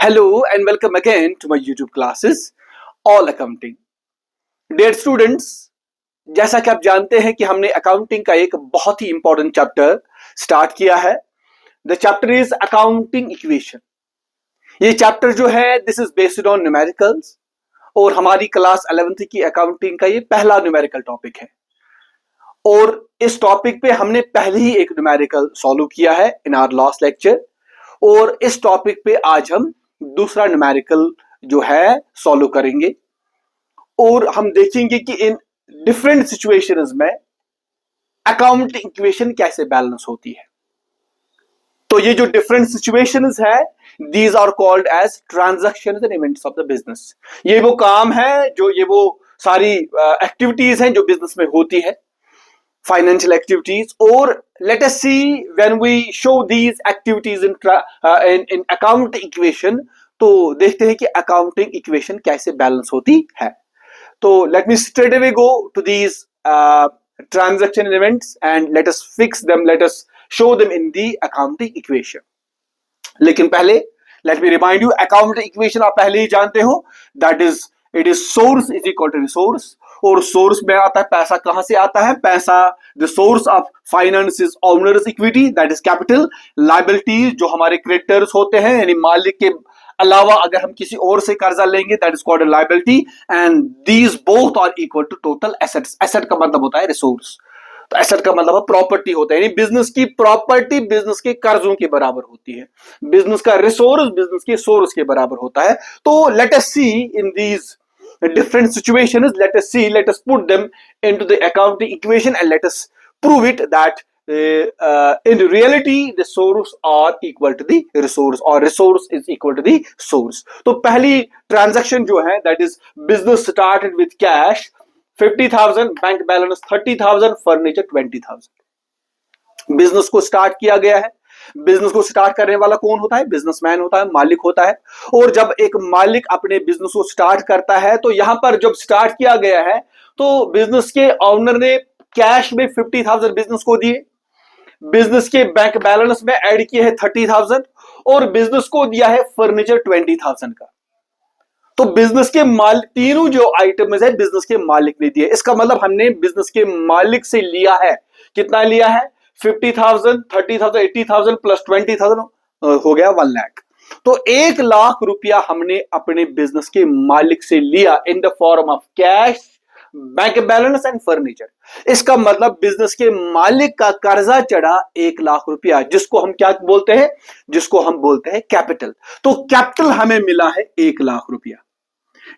Hello and welcome again to my YouTube classes, All Accounting. Dear students, जैसा कि आप जानते हैं कि हमने अकाउंटिंग का एक बहुत ही इंपॉर्टेंट चैप्टर स्टार्ट किया है. The chapter is accounting equation. ये चैप्टर जो है this is based on numericals और हमारी क्लास 11th की अकाउंटिंग का ये पहला न्यूमेरिकल टॉपिक है. और इस टॉपिक पे हमने पहले ही एक न्यूमेरिकल सॉल्व किया है इन आवर लास्ट लेक्चर, और इस टॉपिक पे आज हम दूसरा न्यूमेरिकल जो है सॉल्व करेंगे. और हम देखेंगे कि इन डिफरेंट सिचुएशंस में अकाउंटिंग इक्वेशन कैसे बैलेंस होती है. तो ये जो डिफरेंट सिचुएशंस है these are called as transactions and events of the business. ये वो काम है जो ये वो सारी एक्टिविटीज हैं जो बिजनेस में होती है, financial activities. Or let us see when we show these activities in accounting equation, तो देखते हैं कि accounting equation कैसे balance होती है. तो let me straight away go to these transaction events and let us fix them, let us show them in the accounting equation. लेकिन पहले let me remind you, accounting equation आप पहले ही जानते हो, that is it is source is equal to resource. और source में आता है पैसा. कहां से आता है पैसा? The source of finance is owners equity, that is capital. Liabilities जो हमारे क्रेडिटर्स होते हैं, यानी मालिक के अलावा अगर हम किसी और से कर्जा लेंगे that is called liability. And these both are equal to total assets. Asset का मतलब होता है रिसोर्स. तो एसेट का मतलब प्रॉपर्टी होता है, यानी बिजनेस की प्रॉपर्टी बिजनेस के कर्जों के बराबर होती है. बिजनेस का रिसोर्स बिजनेस के सोर्स के बराबर होता है. तो let us see in these different situations, let us put them into the accounting equation and let us prove it that in reality the source are equal to the resource or resource is equal to the source. तो पहली transaction जो है that is business started with cash 50,000, bank balance 30,000, furniture 20,000. Business को start किया गया है. Business को start करने वाला कौन होता है? बिजनेसमैन होता है, मालिक होता है. और जब एक मालिक अपने बिजनेस को स्टार्ट करता है तो यहां पर जब स्टार्ट किया गया है तो बिजनेस के ओनर ने कैश में 50,000 बिजनेस को दिए, बिजनेस के बैंक बैलेंस में ऐड किए हैं 30,000 और बिजनेस को दिया है फर्नीचर 20,000 का. तो बिजनेस के मालिक तीनों जो आइटम्स है बिजनेस के मालिक ने दिए. इसका मतलब हमने बिजनेस के मालिक से लिया है. कितना लिया है? 50,000, 30,000, 80,000 प्लस 20,000 हो गया 1 लाख. तो 1 लाख रुपया हमने अपने बिजनेस के मालिक से लिया in the form of cash, bank balance and furniture. इसका मतलब बिजनेस के मालिक का कर्जा चढ़ा 1 लाख रुपया, जिसको हम क्या बोलते हैं? जिसको हम बोलते हैं कैपिटल. तो कैपिटल हमें मिला है 1 लाख रुपया,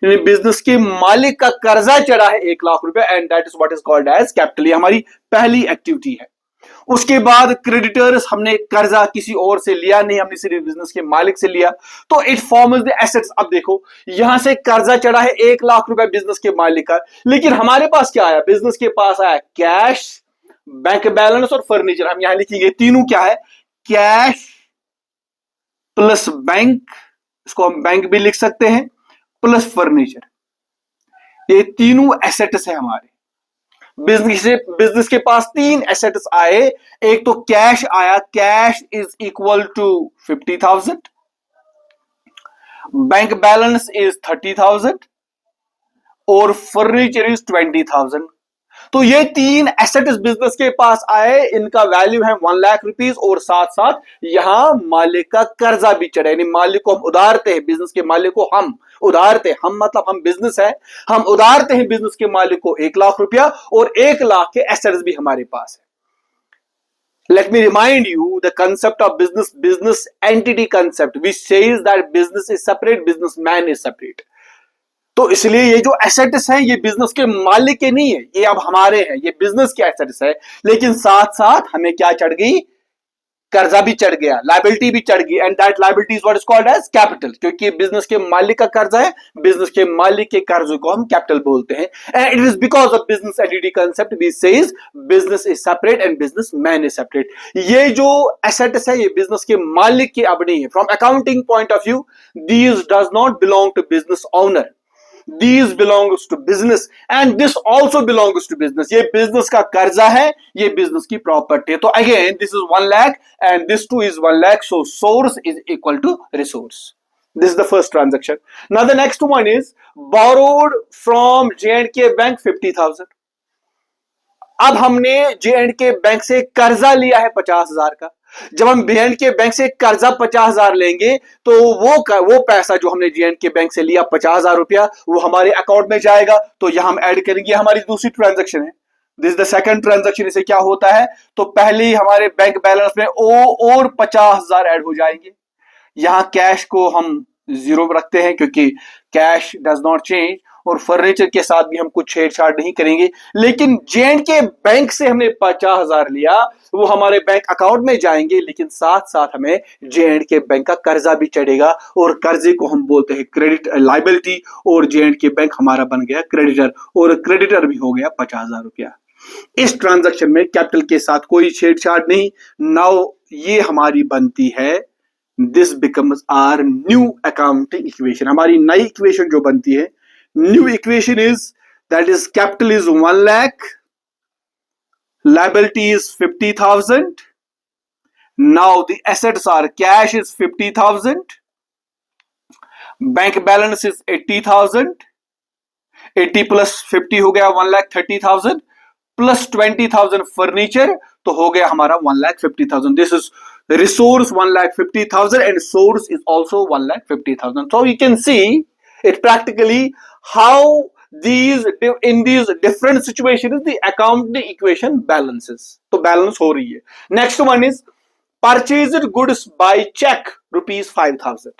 यानी बिजनेस के मालिक का कर्जा चढ़ा है 1 लाख रुपया and that is what is called as capital. ये हमारी पहली एक्टिविटी है. उसके बाद क्रेडिटर्स, हमने कर्जा किसी और से लिया नहीं, हमने सिर्फ बिजनेस के मालिक से लिया, तो इट फॉर्म्स द एसेट्स. अब देखो यहां से कर्जा चढ़ा है 1 लाख रुपया बिजनेस के मालिक का, लेकिन हमारे पास क्या आया? बिजनेस के पास आया कैश, बैंक बैलेंस और फर्नीचर. हम यहां लिखेंगे तीनों क्या है? कैश प्लस बैंक, इसको हम बैंक भी लिख सकते हैं, प्लस फर्नीचर. ये तीनों एसेट्स है हमारे. बिजनेस के पास 3 एसेट्स आए. एक तो कैश आया, cash is equal to 50,000, bank balance is 30,000 और फर्नीचर इज 20,000. तो ये 3 एसेट्स बिजनेस के पास आए, इनका वैल्यू है 1 लाख रुपीस और साथ साथ यहां मालिक का कर्जा भी चढ़ा, यानी मालिक को हम उधारते हैं, बिजनेस के मालिक को हम उधारते हैं. हम मतलब हम बिजनेस है, हम उधारते हैं बिजनेस के मालिक को 1 लाख रुपया और 1 लाख के एसेट्स भी हमारे पास है. Let me remind you the concept of business entity concept which says that business is separate, businessman is separate. तो इसलिए ये जो एसेट्स हैं ये बिजनेस के मालिक के नहीं है, ये अब हमारे हैं, ये बिजनेस के एसेट्स है. लेकिन साथ साथ हमें क्या चढ़ गई? कर्जा भी चढ़ गया, लायबिलिटी भी चढ़ गई and that liability is what is called as capital. क्योंकि बिजनेस के मालिक का कर्जा है, बिजनेस के मालिक के कर्ज को हम कैपिटल बोलते हैं. And it is because of business entity concept we says business is separate and business man is separate. ये जो एसेट्स है ये बिजनेस के मालिक के अब नहीं है. From accounting point of view these does not belong to business owner, these belongs to business and this also belongs to business. ये business का कर्जा है, ये business की property है. तो again this is 1 lakh and this too is 1 lakh, so source is equal to resource. This is the first transaction. Now the next one is borrowed from J&K Bank 50,000. अब हमने J&K bank से कर्जा लिया है 50,000 का। जब हम J&K bank से कर्जा 50,000 लेंगे तो वो पैसा जो हमने J&K बैंक से लिया 50,000 रुपया, वो हमारे अकाउंट में जाएगा। तो यहां हम ऐड करेंगे, हमारी दूसरी ट्रांजैक्शन है। This is the second transaction. इसे क्या होता है, तो पहले ही हमारे बैंक बैलेंस में और 50,000 ऐड हो जाएंगे। यहां कैश को हम जीरो रखते हैं क्योंकि कैश डज नॉट चेंज, और फर्नीचर के साथ भी हम कुछ छेड़छाड़ नहीं करेंगे। लेकिन J&K बैंक से हमने 50,000 लिया, वो हमारे बैंक अकाउंट में जाएंगे, लेकिन साथ साथ हमें J&K बैंक का कर्जा भी चढ़ेगा, और कर्जे को हम बोलते हैं क्रेडिट लाइबिलिटी, और J&K बैंक हमारा बन गया क्रेडिटर, और क्रेडिटर भी हो गया 50,000 रुपया। इस ट्रांजैक्शन में कैपिटल के साथ कोई छेड़छाड़ नहीं। नाउ ये हमारी बनती है, this becomes our new accounting equation. हमारी नई इक्वेशन जो बनती है, new equation is that is capital is 1 lakh, liability is 50,000. Now the assets are cash is 50,000, bank balance is 80,000, 80 plus 50 हो गया 1,30,000, प्लस 20,000 फर्नीचर, तो हो गया हमारा 1,50,000. This is resource 1,50,000 and source is also 1,50,000. So you can see it practically how in these different situations the accounting equation balances. तो balance हो रही है. Next one is purchased goods by check ₹5,000.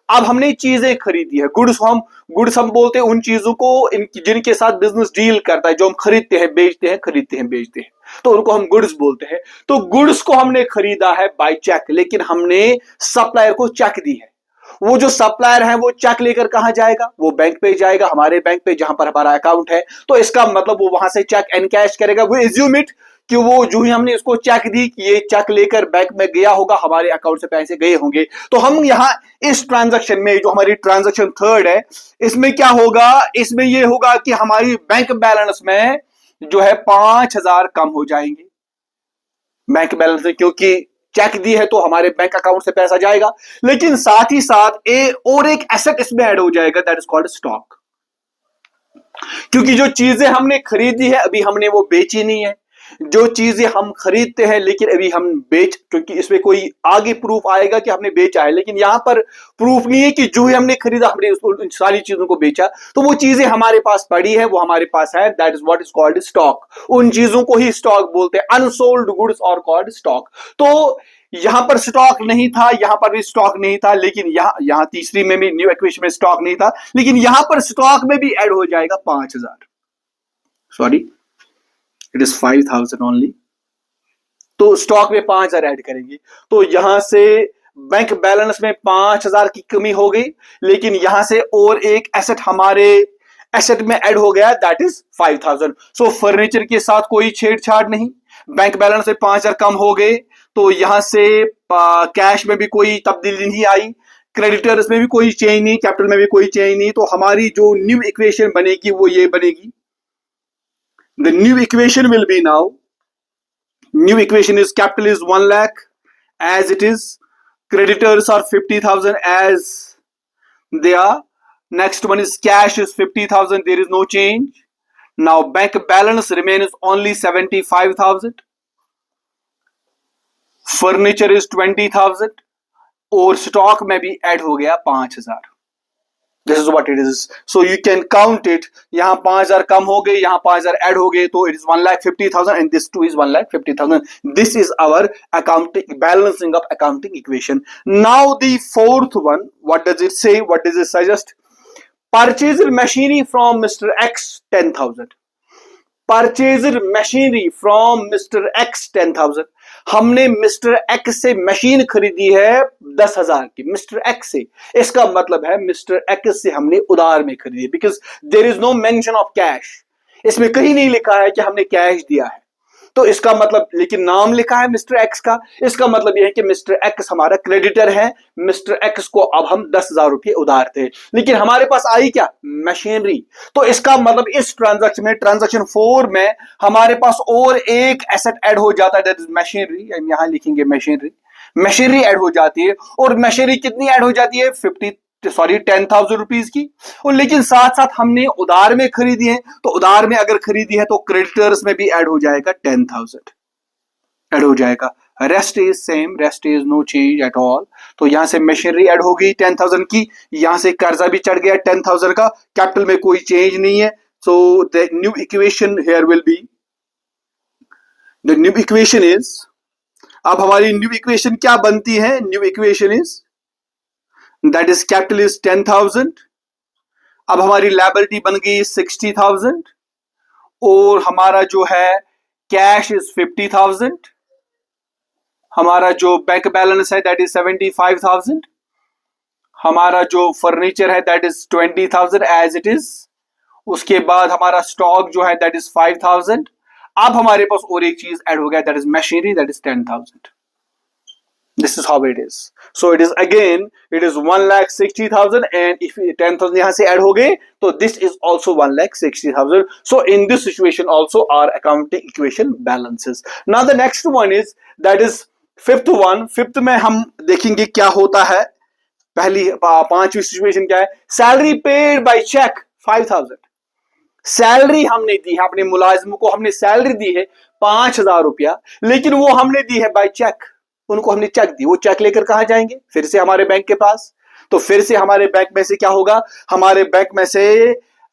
अब हमने चीजें खरीदी है, गुड्स हम बोलते हैं उन चीजों को जिनके साथ बिजनेस डील करता है, जो हम खरीदते हैं बेचते हैं, तो उनको हम गुड्स बोलते हैं। तो गुड्स को हमने खरीदा है बाय चेक, लेकिन हमने सप्लायर को चेक दी है। वो जो सप्लायर है वो चेक लेकर कहां जाएगा, वो बैंक पे जाएगा, हमारे बैंक पे जहां पर हमारा अकाउंट है। तो इसका मतलब वो वहां से चेक एनकैश करेगा। वो एज्यूम इट कि वो जो ही हमने इसको चेक दी कि ये चेक लेकर बैंक में गया होगा, हमारे अकाउंट से पैसे गए होंगे। तो हम यहां इस ट्रांजैक्शन में, जो हमारी ट्रांजैक्शन थर्ड है, इसमें क्या होगा, इसमें ये होगा कि हमारी बैंक बैलेंस में जो है 5,000 कम हो जाएंगे बैंक बैलेंस से, क्योंकि चेक दी है तो हमारे बैंक अकाउंट से पैसा जाएगा। लेकिन साथ ही साथ और एक एसेट इसमें ऐड हो जाएगा, दैट इज कॉल्ड स्टॉक। क्योंकि जो चीजें हमने खरीदी है अभी हमने वो बेची नहीं है। जो चीजें हम खरीदते हैं लेकिन अभी हम क्योंकि इसमें कोई आगे प्रूफ आएगा कि हमने बेचा है, लेकिन यहां पर प्रूफ नहीं है कि जो ही हमने खरीदा हमने उसको सारी चीजों को बेचा। तो वो चीजें हमारे पास पड़ी है, वो हमारे पास है, that is what is called stock. उन चीजों को ही स्टॉक बोलते हैं, अनसोल्ड गुड्स और कॉल्ड स्टॉक। तो यहां पर स्टॉक नहीं था, यहां पर भी स्टॉक नहीं था, लेकिन यहां तीसरी में भी न्यू इक्वेशन में स्टॉक नहीं था, लेकिन यहां पर स्टॉक में भी ऐड हो जाएगा 5,000, सॉरी इट इज 5,000 ओनली। तो स्टॉक में 5,000 ऐड करेंगे, तो यहां से बैंक बैलेंस में 5,000 की कमी हो गई, लेकिन यहां से और एक एसेट हमारे एसेट में ऐड हो गया, दैट इज 5,000। सो फर्नीचर के साथ कोई छेड़छाड़ नहीं, बैंक बैलेंस में 5,000 कम हो गए, तो यहां से कैश में भी कोई तब्दीली नहीं आई, क्रेडिटर्स में भी कोई चेंज नहीं, कैपिटल में भी कोई चेंज नहीं। तो हमारी जो न्यू इक्वेशन बनेगी वो ये बनेगी। The new equation will be now, new equation is capital is 1 lakh as it is, creditors are 50,000 as they are, next one is cash is 50,000, there is no change. Now bank balance remains only 75,000, furniture is 20,000 और stock में भी add हो गया 5,000। This is what it is. So you can count it. यहाँ 5,000 कम हो गए, यहाँ 5,000 add हो गए, तो it is 1,50,000 and this too is 1,50,000. This is our accounting balancing of accounting equation. Now the fourth one, what does it say? What does it suggest? Purchased machinery from Mr. X 10,000. Purchased machinery from Mr. X 10,000. हमने mister x से machine खरीदी है 10,000 की, mister x से। इसका मतलब है mister x से हमने उधार में खरीदी, because there is no mention of cash. इसमें कहीं नहीं लिखा है कि हमने कैश दिया है, तो इसका मतलब, लेकिन नाम लिखा है मिस्टर एक्स का। इसका मतलब यह है कि मिस्टर एक्स हमारा क्रेडिटर है, मिस्टर एक्स को अब हम 10,000 रुपये उधार थे, लेकिन हमारे पास आई क्या, मशीनरी। तो इसका मतलब इस ट्रांजैक्शन में, ट्रांजैक्शन 4 में हमारे पास और एक एसेट ऐड हो जाता है, दैट इज मशीनरी। हम यहां लिखेंगे मशीनरी। मशीनरी ऐड हो जाती है, और मशीनरी कितनी ऐड हो जाती है? 10,000 रुपीज की। और लेकिन साथ साथ हमने उधार में खरीदी है, तो उधार में अगर खरीदी है तो क्रेडिटर्स में भी ऐड हो जाएगा 10,000 ऐड हो जाएगा। Rest is same, rest is no change at all. तो यहां से मशीनरी ऐड हो गई 10,000 की, यहां से कर्जा भी चढ़ गया 10,000 का, कैपिटल में कोई चेंज नहीं है। सो the new equation here will be, the new equation is, अब हमारी न्यू इक्वेशन क्या बनती है? New equation is that is capital is 10,000, अब हमारी लायबिलिटी बन गई 60,000, और हमारा जो है कैश इज 50,000, हमारा जो बैंक बैलेंस है दैट इज 75,000, हमारा जो फर्नीचर है that is 20,000 as it is, उसके बाद हमारा स्टॉक जो है दैट इज 5,000। अब हमारे पास और एक चीज ऐड हो गया that is machinery that is 10,000। This is how it is. So it is again, it is 1,60,000, and if 10,000 यहाँ से add हो गए तो this is also 1,60,000. So in this situation also our accounting equation balances. Now the next one is, that is fifth one. Fifth में हम देखेंगे क्या होता है। पहली पांचवी सिचुएशन क्या है? Salary paid by cheque 5,000। Salary हमने दी है, अपने मुलाजिमों को हमने सैलरी दी है 5,000 रुपया, लेकिन वो हमने दी है बाय चेक, उनको हमने चेक दी। वो चेक लेकर कहां जाएंगे? फिर से हमारे बैंक के पास। तो फिर से हमारे बैंक में से क्या होगा? हमारे बैंक में से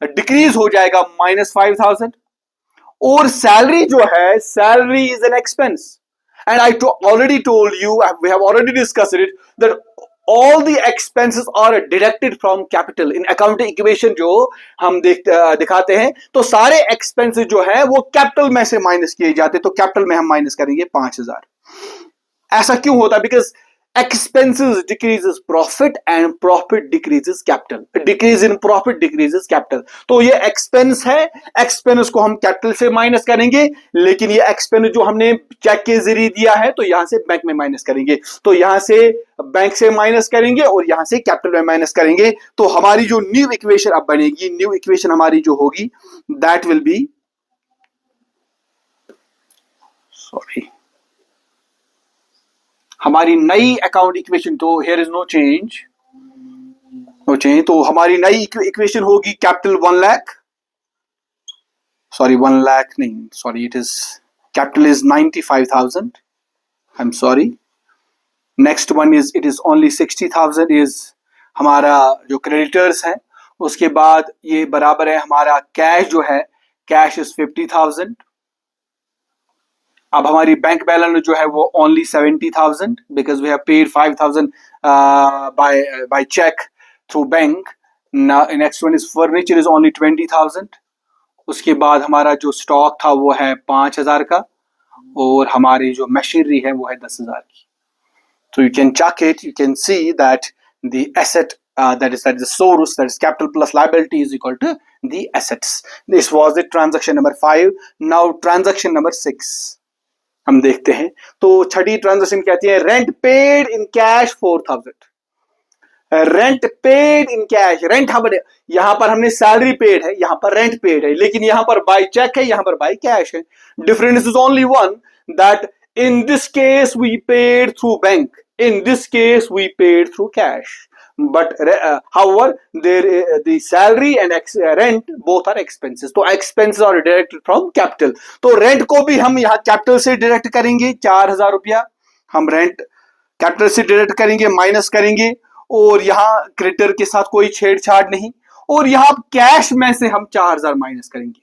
डिक्रीज हो जाएगा -5,000। और सैलरी जो है, salary is an expense, and I already told you, we have already discussed it, that all the expenses are deducted from capital in accounting equation। जो हम दिखाते हैं तो सारे expenses जो है वो कैपिटल में से माइनस किए जाते, तो कैपिटल में हम माइनस करेंगे 5,000। ऐसा क्यों होता है? Because expenses decreases profit and profit decreases capital, decrease in profit decreases capital। तो ये एक्सपेंस है, एक्सपेंस को हम कैपिटल से माइनस करेंगे, लेकिन ये एक्सपेंस जो हमने चेक के जरिए दिया है तो यहां से बैंक में माइनस करेंगे, तो यहां से बैंक से माइनस करेंगे और यहां से कैपिटल में माइनस करेंगे। तो हमारी जो न्यू इक्वेशन अब बनेगी, न्यू इक्वेशन हमारी जो होगी दैट विल बी, सॉरी, हमारी नई अकाउंट इक्वेशन, तो here is no change, no change. तो हमारी नई इक्वेशन होगी कैपिटल 1 लाख, सॉरी 1 लाख नहीं, sorry it is capital is 95,000, I am sorry. Next one is, it is only 60,000 is हमारा जो क्रेडिटर्स है। उसके बाद ये बराबर है हमारा कैश जो है, कैश इज 50,000। अब हमारी बैंक बैलेंस जो है वो only 70,000, because we have paid 5,000 by cheque through bank. Next one is furniture is only 20,000। उसके बाद हमारा जो स्टॉक था वो है 5,000 का, और हमारी जो मशीनरी है वो है 10,000 की। So you can check it, you can see that the asset that is the source, that is capital plus liability is equal to the assets. This was the transaction number 5. Now transaction number 6 हम देखते हैं। तो छठी transaction कहती है rent paid in cash 4,000। Rent paid in cash, rent यहां पर हमने salary paid है, यहां पर रेंट पेड है, लेकिन यहां पर बाय चेक है, यहां पर बाय कैश है। Difference is only one, that in this case we paid through bank, in this case we paid through cash, but however there the salary and rent both are expenses, तो expenses are deducted from capital। तो rent को भी हम यहाँ capital से deduct करेंगे 4,000 रुपया, हम रेंट कैपिटल से डिडक्ट करेंगे, माइनस करेंगे, और यहाँ क्रेडिटर के साथ कोई छेड़छाड़ नहीं, और यहाँ कैश में से हम 4,000 माइनस करेंगे,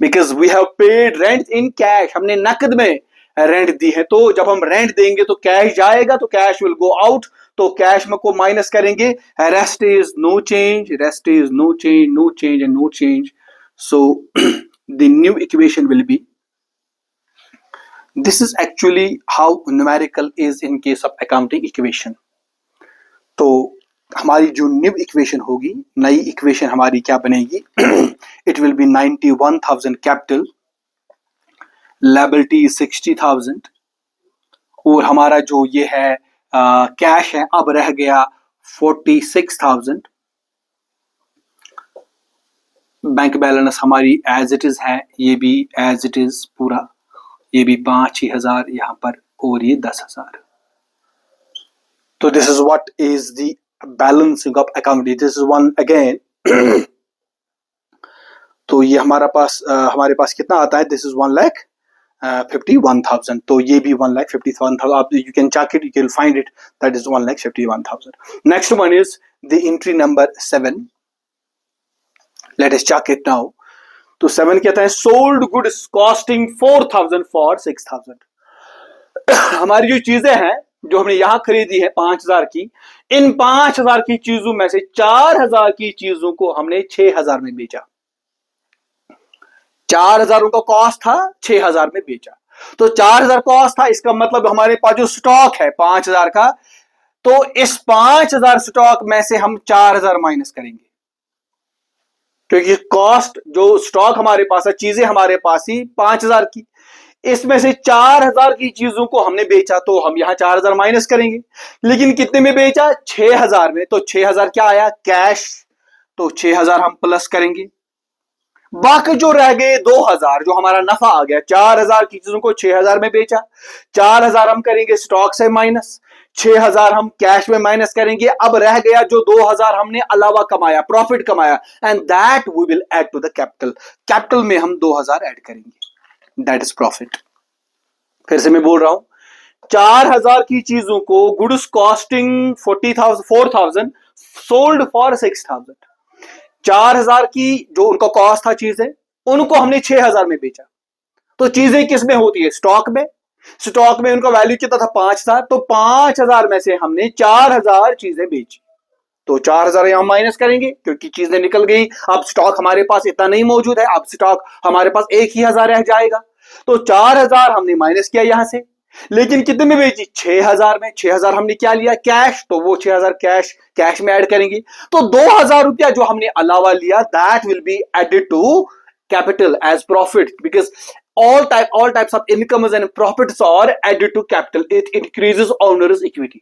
because we have paid rent in cash, हमने नकद में रेंट दी है। तो जब हम रेंट देंगे तो कैश जाएगा, तो कैश विल गो आउट, तो कैश में को माइनस करेंगे। Rest is no change, rest is no change, no change and no change. So the new equation will be, this is actually how numerical is in case of accounting equation. तो हमारी जो new equation होगी, नई equation हमारी क्या बनेगी? It will B 91,000 capital, liability 60,000, और हमारा जो ये है कैश है अब रह गया 46,000। बैंक बैलेंस हमारी एज इट इज है, ये भी एज इट इज पूरा, ये भी 5,000 यहाँ पर और ये 10,000। तो this is what is the balancing of account. This is one again. तो ये हमारे पास कितना आता है? This is 1,51,000। तो ये भी 1,51,000। आप you can check it, you can find it, that is 1,51,000। Next one is the entry number 7। Let us check it now. तो 7 कहता है सोल्ड गुड्स कॉस्टिंग 4,000 फॉर 6,000। हमारी जो चीजें हैं जो हमने यहां खरीदी है 5,000 की, इन 5,000 की चीजों में से 4,000 की चीजों को हमने 6,000 में बेचा। 4,000 उनका कॉस्ट था, 6,000 में बेचा। तो 4,000 कॉस्ट था, इसका मतलब हमारे पास जो स्टॉक है 5,000 का, तो इस 5,000 स्टॉक में से हम 4,000 माइनस करेंगे, क्योंकि कॉस्ट जो स्टॉक हमारे पास है, चीजें हमारे पास ही 5,000 की, इसमें से 4,000 की चीजों को हमने बेचा, तो हम यहां 4,000 माइनस करेंगे। लेकिन कितने में बेचा? 6,000 में। तो 6,000 क्या आया? कैश। तो 6,000 हम प्लस करेंगे। बाकी जो रह गए 2,000, जो हमारा नफा आ गया, 4,000 की चीजों को 6,000 में बेचा, 4,000 हम करेंगे स्टॉक से माइनस, 6,000 हम कैश में माइनस करेंगे। अब रह गया जो 2,000 हमने अलावा कमाया, प्रॉफिट कमाया, and that we will add to the capital. Capital में हम 2,000 ऐड करेंगे, दैट इज प्रॉफिट। फिर से मैं बोल रहा हूं, 4,000 की चीजों को गुड्स कॉस्टिंग 4,000 सोल्ड फॉर 6,000। 4,000 की जो उनका कॉस्ट था चीजें, उनको हमने 6,000 में बेचा। तो चीजें किस में होती है? स्टॉक में। स्टॉक में उनका वैल्यू कितना था? 5,000। तो 5,000 में से हमने 4,000 चीजें बेची। तो 4,000 यहां माइनस करेंगे क्योंकि चीजें निकल गई। अब स्टॉक हमारे पास इतना नहीं मौजूद है, अब स्टॉक हमारे पास 1,000 रह जाएगा। तो 4,000 हमने माइनस किया यहां से, लेकिन कितने में बेची? 6,000 में। 6,000 हमने क्या लिया? कैश। तो वो 6,000 कैश में ऐड करेंगे। तो 2,000 रुपया जो हमने अलावा लिया, that will be added to capital as profit, because all types of incomes and profits are added to capital. It increases owner's equity.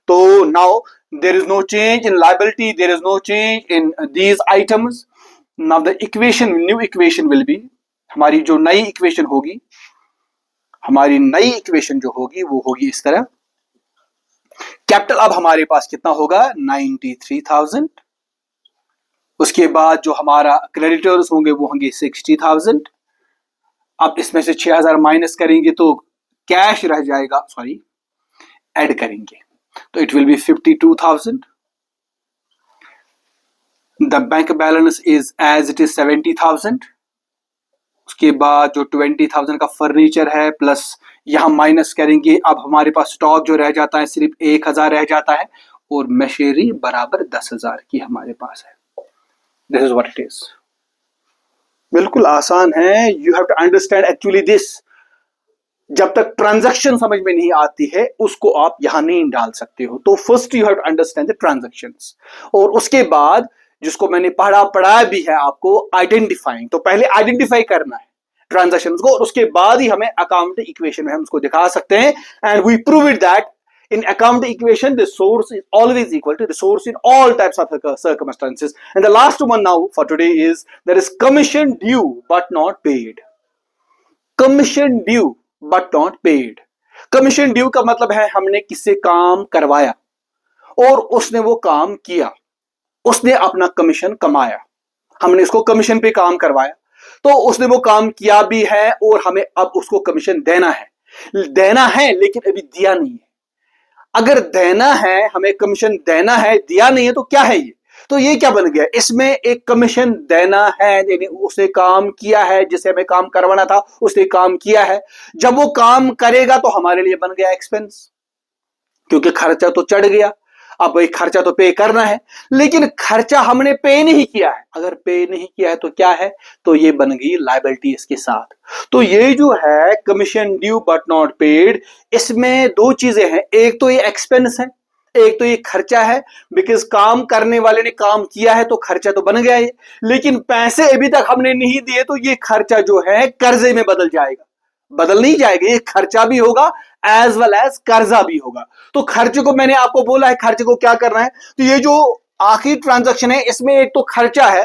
So now there is no change in liability, there is no change in these items. Now the new equation will be, हमारी जो नई equation होगी, हमारी नई equation जो होगी वो होगी इस तरह। कैपिटल अब हमारे पास कितना होगा? 93,000। उसके बाद जो हमारा क्रेडिटर्स होंगे वो होंगे 60,000। अब इसमें से 6,000 माइनस करेंगे तो कैश रह जाएगा, सॉरी ऐड करेंगे, तो it will be 52,000। The bank balance is as it is 70,000। उसके बाद जो 20,000 का फर्नीचर है प्लस यहां माइनस करेंगे। अब हमारे पास स्टॉक जो रह जाता है सिर्फ 1,000 रह जाता है, और मशीनरी बराबर 10,000 की हमारे पास है। This is what it is. बिल्कुल आसान है। You have to understand actually this. जब तक ट्रांजैक्शन समझ में नहीं आती है उसको आप यहां नहीं डाल सकते हो। तो first you have to understand the transactions, और उसके बाद जिसको मैंने पढ़ाया भी है आपको, आइडेंटिफाइंग। तो पहले आइडेंटिफाई करना है ट्रांजैक्शंस को, और उसके बाद ही हमें अकाउंट इक्वेशन में हम उसको दिखा सकते हैं। And we prove it that in account equation the source is always equal to the source in all types of circumstances. And the last one now for today is there is commission due but not paid. Commission due but not paid. Commission due का मतलब है हमने किससे काम करवाया और उसने वो काम किया, उसने अपना कमीशन कमाया, हमने उसको कमीशन पे काम करवाया, तो उसने वो काम किया भी है और हमें अब उसको कमीशन देना है लेकिन अभी दिया नहीं है। अगर देना है, हमें कमीशन देना है, दिया नहीं है, तो क्या है ये? तो ये क्या बन गया? इसमें एक कमीशन देना है, यानी उसने काम किया है, जिसे हमें काम करवाना था उसने काम किया है। जब वो काम करेगा तो हमारे लिए बन गया एक्सपेंस, क्योंकि खर्चा तो चढ़ गया। अब भाई खर्चा तो पे करना है, लेकिन खर्चा हमने पे नहीं किया है। अगर पे नहीं किया है तो क्या है? तो ये बन गई लायबिलिटी इसके साथ। तो ये जो है commission due but not paid, इसमें दो चीजें हैं। एक तो ये एक्सपेंस है, एक तो ये खर्चा है। बिकॉज काम करने वाले ने काम किया है तो खर्चा तो बन गया है, लेकिन पैसे अभी तक हमने नहीं दिए, तो ये खर्चा जो है कर्जे में बदल नहीं जाएगा। ये खर्चा भी होगा एज वेल एज कर्जा भी होगा। तो खर्चे को मैंने आपको बोला है, खर्चे को क्या करना है। तो ये जो आखिरी ट्रांजैक्शन है इसमें एक तो खर्चा है,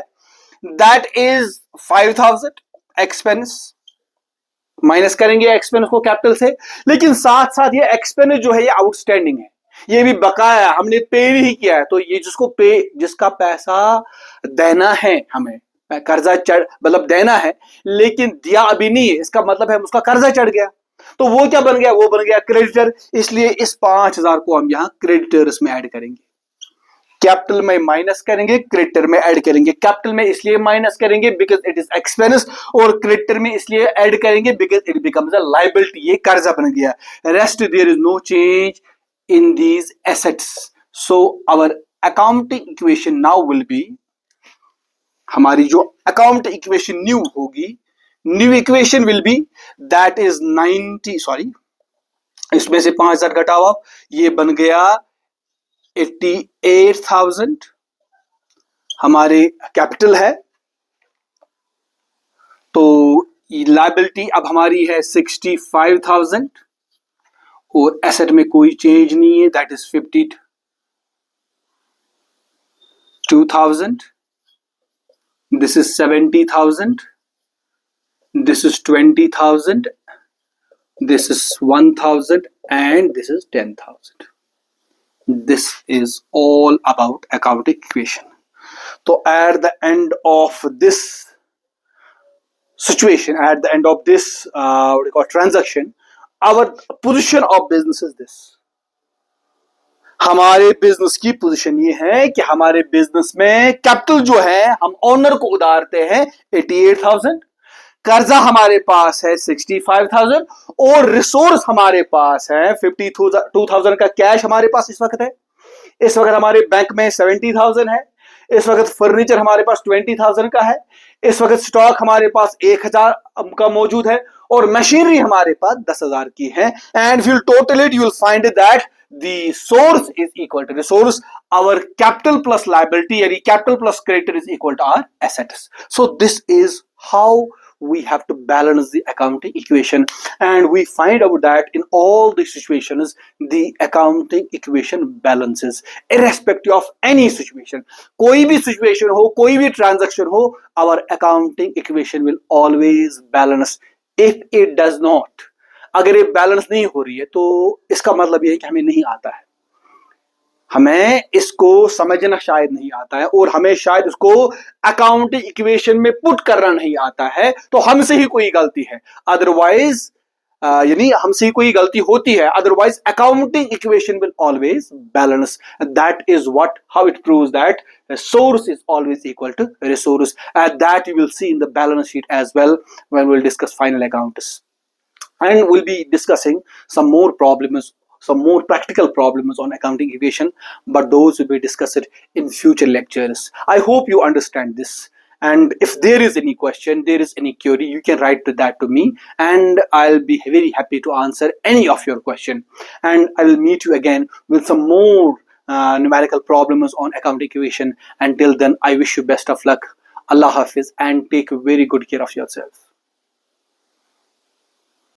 दैट इज 5,000 एक्सपेंस। माइनस करेंगे एक्सपेंस को कैपिटल से, लेकिन साथ साथ ये एक्सपेंस जो है ये आउटस्टैंडिंग है, ये भी बकाया, हमने पे नहीं किया है, तो ये जिसका पैसा देना है हमें, कर्जा चढ़ मतलब देना है लेकिन दिया अभी नहीं है, इसका मतलब है उसका कर्जा चढ़ गया, तो वो क्या बन गया, वो बन गया क्रेडिटर। इसलिए इस 5000 को हम यहां क्रेडिटर्स में ऐड करेंगे, कैपिटल में माइनस करेंगे, क्रेडिटर में ऐड करेंगे। कैपिटल में इसलिए माइनस करेंगे बिकॉज इट इज एक्सपेंस, और क्रेडिटर में इसलिए ऐड करेंगे because it becomes a liability, ये कर्जा बन गया। Rest there is no change in these assets. So our accounting equation now will be, हमारी जो अकाउंट इक्वेशन न्यू होगी, new equation will be that is 90, sorry इसमें से 5000 घटाओ, ये बन गया 88,000 हमारे कैपिटल है, तो लायबिलिटी अब हमारी है 65,000 और एसेट में कोई चेंज नहीं है, that is 52,000, this is 70,000, this is 20,000, this is 1,000 and this is 10,000. This is all about accounting equation. So at the end of this situation, at the end of this what you call transaction, our position of business is this. हमारे business की position ये है कि हमारे business में capital जो है हम ओनर को उधारते हैं 88,000, कर्जा हमारे पास है 65,000 और रिसोर्स हमारे पास है 52,000 का कैश हमारे पास इस वक्त है। इस वक्त हमारे बैंक में 70,000 है, इस वक्त फर्नीचर हमारे पास 20,000 का है, इस वक्त स्टॉक हमारे पास 1,000 का मौजूद है और मशीनरी हमारे पास 10,000 की है। And you will total it, you will find that the source is equal to resource, our capital plus liability, यानी capital plus creditor is equal to our assets. So this is how we have to balance the accounting equation, and we find out that in all the situations the accounting equation balances irrespective of any situation. कोई भी situation हो, कोई भी transaction हो, our accounting equation will always balance. If it does not, अगर ये balance नहीं हो रही है तो इसका मतलब ये है कि हमें नहीं आता है, हमें इसको समझना शायद नहीं आता है और हमें शायद उसको अकाउंटिंग इक्वेशन में पुट करना नहीं आता है, तो हमसे ही कोई गलती है। अदरवाइज यानी हमसे ही कोई गलती होती है, otherwise accounting equation will always balance. That is what how it proves that source is always equal to resource, and that you will see in the balance sheet as well when we'll discuss final accounts. And we'll be discussing some more problems, some more practical problems on accounting equation, but those will be discussed in future lectures. I hope you understand this, and if there is any question, there is any query, you can write that to me and I'll be very happy to answer any of your question. And I'll meet you again with some more numerical problems on accounting equation. Until then, I wish you best of luck. Allah Hafiz, and take very good care of yourself.